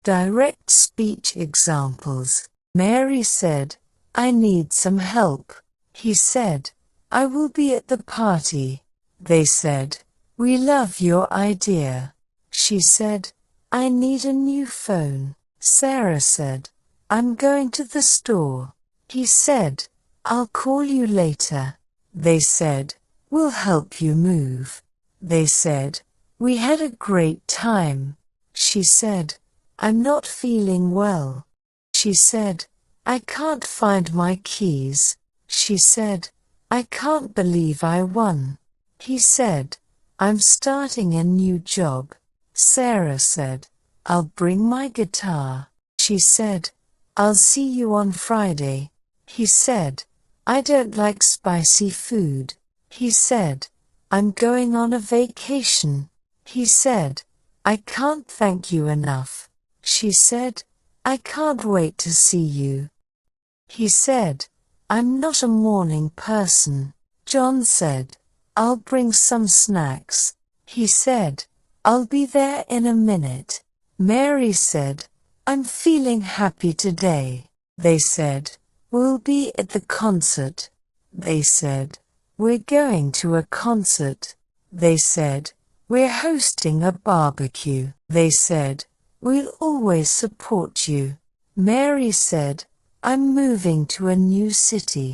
Direct speech examples. Mary said, "I need some help." He said, "I will be at the party." They said, "We love your idea." She said, "I need a new phone." Sarah said, "I'm going to the store." He said, "I'll call you later." They said, "We'll help you move." They said, "We had a great time." She said, "I'm not feeling well." She said, "I can't find my keys." She said, "I can't believe I won." He said, "I'm starting a new job." Sarah said, "I'll bring my guitar." She said, "I'll see you on Friday." He said, "I don't like spicy food." He said, "I'm going on a vacation." He said, "I can't thank you enough." She said, "I can't wait to see you." He said, "I'm not a morning person." John said, "I'll bring some snacks." He said, "I'll be there in a minute." Mary said, "I'm feeling happy today." They said, "We'll be at the concert." They said, "We're going to a concert." They said, "We're hosting a barbecue." They said, "We'll always support you." Mary said, "I'm moving to a new city."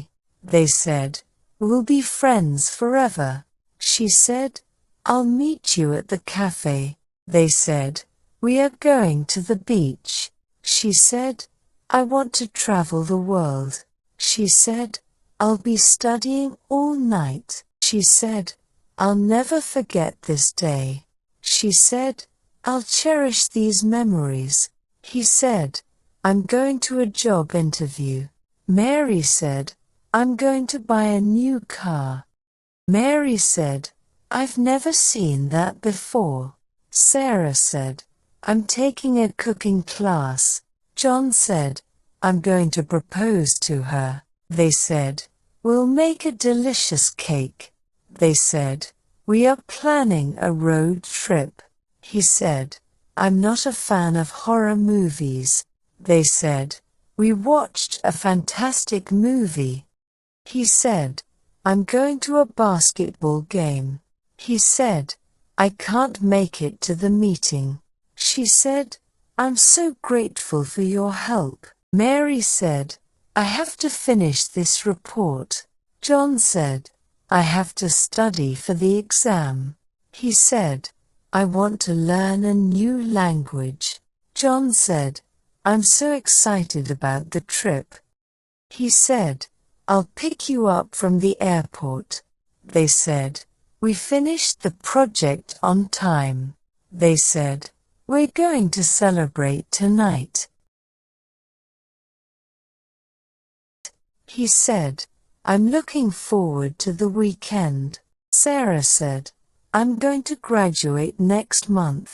They said, "We'll be friends forever." She said, "I'll meet you at the cafe." They said, "We are going to the beach." She said, "I want to travel the world." She said, "I'll be studying all night." She said, "I'll never forget this day." She said, "I'll cherish these memories." He said, "I'm going to a job interview." Mary said, "I'm going to buy a new car." Mary said, "I've never seen that before." Sarah said, "I'm taking a cooking class." John said, "I'm going to propose to her." They said, "We'll make a delicious cake." They said, "We are planning a road trip." He said, "I'm not a fan of horror movies." They said, "We watched a fantastic movie." He said, "I'm going to a basketball game." He said, "I can't make it to the meeting." She said, "I'm so grateful for your help." Mary said, "I have to finish this report." John said, "I have to study for the exam." He said, "I want to learn a new language." John said, "I'm so excited about the trip." He said, "I'll pick you up from the airport." They said, "We finished the project on time." They said, "We're going to celebrate tonight." He said, "I'm looking forward to the weekend." Sarah said, "I'm going to graduate next month."